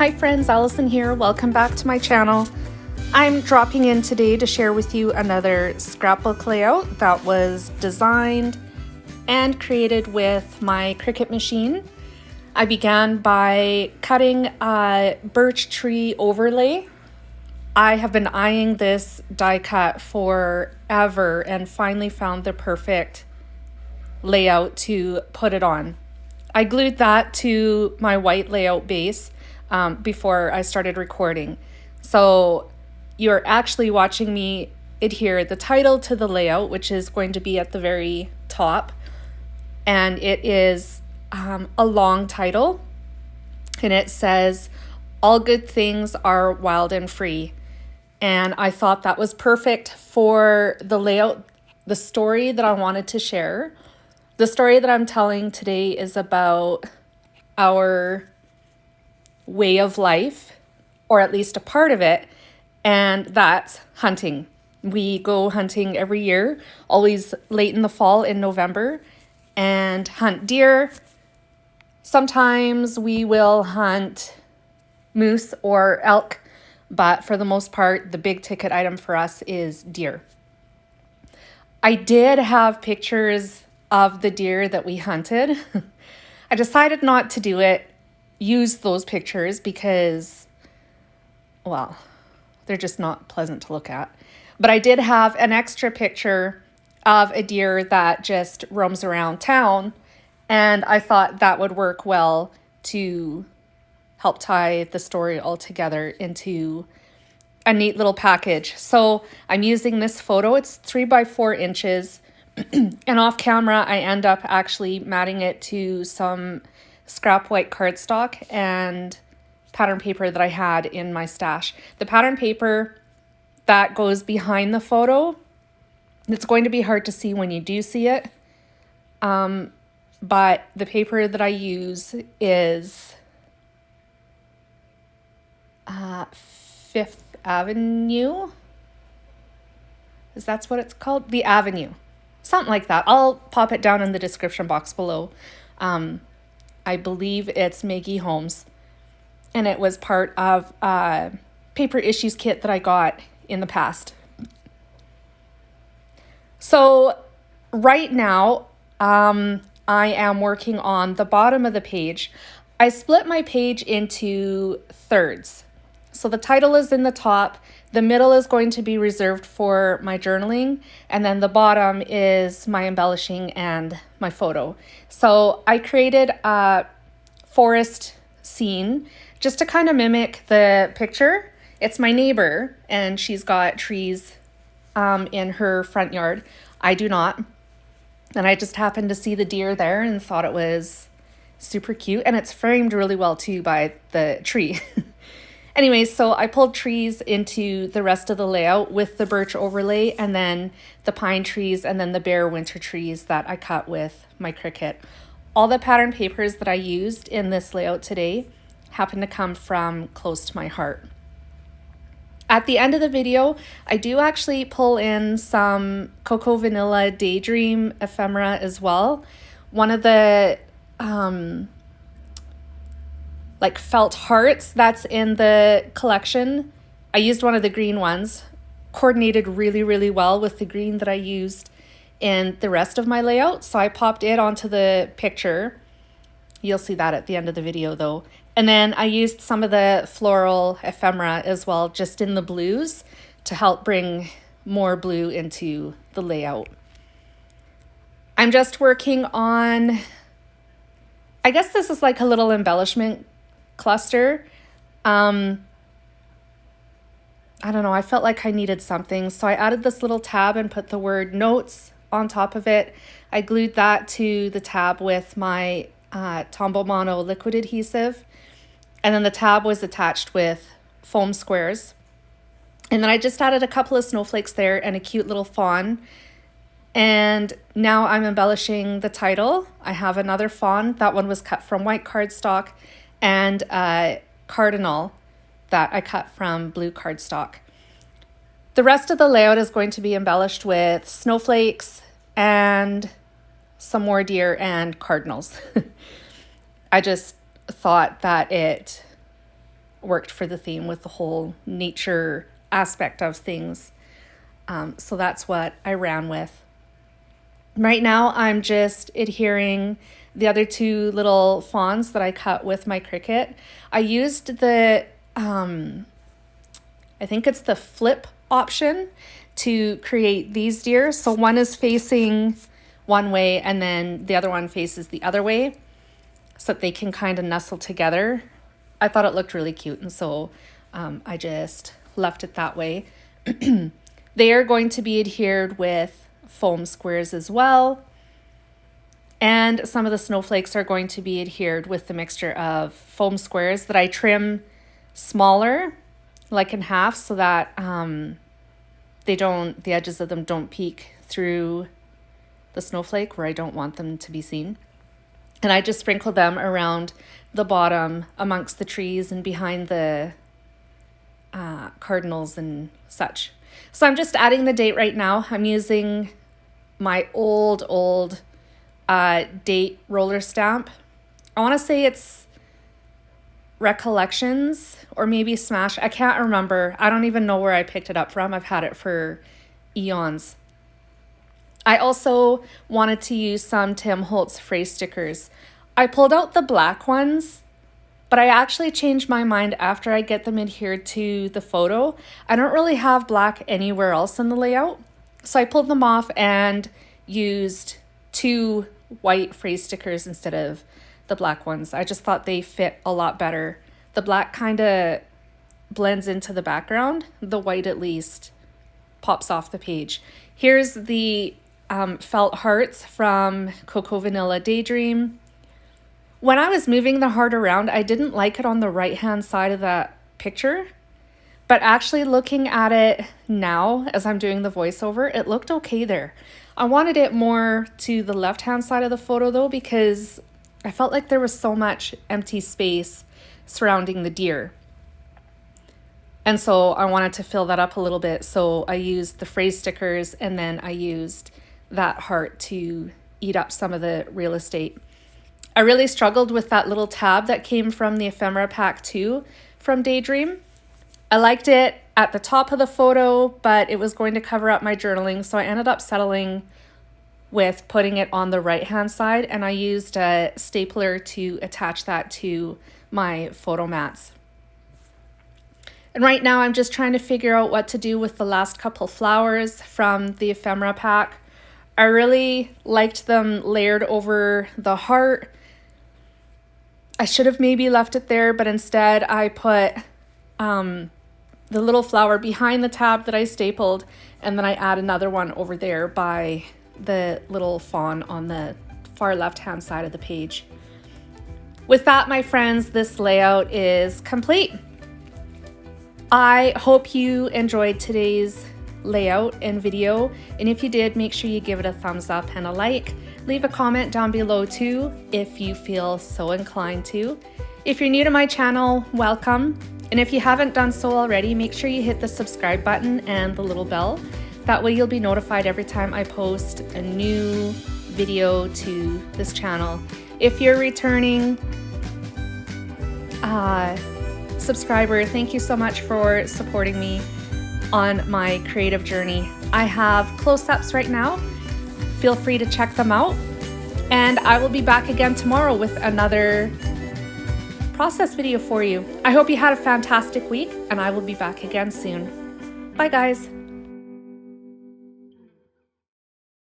Hi friends, Allison here. Welcome back to my channel. I'm dropping in today to share with you another scrapbook layout that was designed and created with my Cricut machine. I began by cutting a birch tree overlay. I have been eyeing this die cut forever and finally found the perfect layout to put it on. I glued that to my white layout base before I started recording. So you're actually watching me adhere the title to the layout, which is going to be at the very top. And it is a long title. And it says, "All good things are wild and free." And I thought that was perfect for the layout, the story that I wanted to share. The story that I'm telling today is about our way of life, or at least a part of it, and that's hunting. We go hunting every year, always late in the fall in November, and hunt deer. Sometimes we will hunt moose or elk, but for the most part, the big ticket item for us is deer. I did have pictures of the deer that we hunted. I decided not to use those pictures because, well, they're just not pleasant to look at. But I did have an extra picture of a deer that just roams around town, and I thought that would work well to help tie the story all together into a neat little package. So I'm using this photo. It's 3 by 4 inches. And off camera, I end up actually matting it to some scrap white cardstock and pattern paper that I had in my stash. The pattern paper that goes behind the photo, it's going to be hard to see when you do see it. But the paper that I use is Fifth Avenue. Is that what it's called? The Avenue. Something like that. I'll pop it down in the description box below. I believe it's Maggie Holmes. And it was part of a paper issues kit that I got in the past. So right now, I am working on the bottom of the page. I split my page into thirds. So the title is in the top. The middle is going to be reserved for my journaling, and then the bottom is my embellishing and my photo. So I created a forest scene just to kind of mimic the picture. It's my neighbor, and she's got trees in her front yard. I do not. And I just happened to see the deer there and thought it was super cute, and it's framed really well too by the tree. Anyways, so I pulled trees into the rest of the layout with the birch overlay, and then the pine trees, and then the bare winter trees that I cut with my Cricut. All the pattern papers that I used in this layout today happen to come from close to my heart. At the end of the video, I do actually pull in some Cocoa Vanilla DayDream ephemera as well. One of the like felt hearts that's in the collection. I used one of the green ones, coordinated really, really well with the green that I used in the rest of my layout. So I popped it onto the picture. You'll see that at the end of the video though. And then I used some of the floral ephemera as well, just in the blues to help bring more blue into the layout. I'm just working on, I guess this is like a little embellishment cluster. I don't know, I felt like I needed something, so I added this little tab and put the word notes on top of it. I glued that to the tab with my Tombow Mono liquid adhesive, and then the tab was attached with foam squares. And then I just added a couple of snowflakes there and a cute little fawn. And now I'm embellishing the title. I have another fawn. That one was cut from white cardstock, and a cardinal that I cut from blue cardstock. The rest of the layout is going to be embellished with snowflakes and some more deer and cardinals. I just thought that it worked for the theme with the whole nature aspect of things. So that's what I ran with. Right now, I'm just adhering the other two little fawns that I cut with my Cricut. I used the, I think it's the flip option to create these deer. So one is facing one way and then the other one faces the other way so that they can kind of nestle together. I thought it looked really cute, and so I just left it that way. They are going to be adhered with foam squares as well. And some of the snowflakes are going to be adhered with the mixture of foam squares that I trim smaller, like in half, so that the edges of them don't peek through the snowflake where I don't want them to be seen. And I just sprinkle them around the bottom amongst the trees and behind the cardinals and such. So I'm just adding the date right now. I'm using my old date roller stamp. I want to say it's Recollections or maybe Smash. I can't remember. I don't even know where I picked it up from. I've had it for eons. I also wanted to use some Tim Holtz phrase stickers. I pulled out the black ones, but I actually changed my mind after I get them adhered to the photo. I don't really have black anywhere else in the layout. So I pulled them off and used 2 white phrase stickers instead of the black ones. I just thought they fit a lot better. The black kind of blends into the background. The white at least pops off the page. Here's the felt hearts from Cocoa Vanilla DayDream. When I was moving the heart around, I didn't like it on the right-hand side of that picture. But actually looking at it now as I'm doing the voiceover, it looked okay there. I wanted it more to the left-hand side of the photo though, because I felt like there was so much empty space surrounding the deer. And so I wanted to fill that up a little bit. So I used the phrase stickers and then I used that heart to eat up some of the real estate. I really struggled with that little tab that came from the ephemera pack too from DayDream. I liked it at the top of the photo, but it was going to cover up my journaling. So I ended up settling with putting it on the right-hand side, and I used a stapler to attach that to my photo mats. And right now I'm just trying to figure out what to do with the last couple flowers from the ephemera pack. I really liked them layered over the heart. I should have maybe left it there, but instead I put the little flower behind the tab that I stapled, and then I add another one over there by the little fawn on the far left-hand side of the page. With that, my friends, this layout is complete. I hope you enjoyed today's layout and video, and if you did, make sure you give it a thumbs up and a like. Leave a comment down below too if you feel so inclined to. If you're new to my channel, welcome. And if you haven't done so already, make sure you hit the subscribe button and the little bell. That way you'll be notified every time I post a new video to this channel. If you're returning subscriber, thank you so much for supporting me on my creative journey. I have close-ups right now. Feel free to check them out. And I will be back again tomorrow with another process video for you. I hope you had a fantastic week, and I will be back again soon. Bye guys.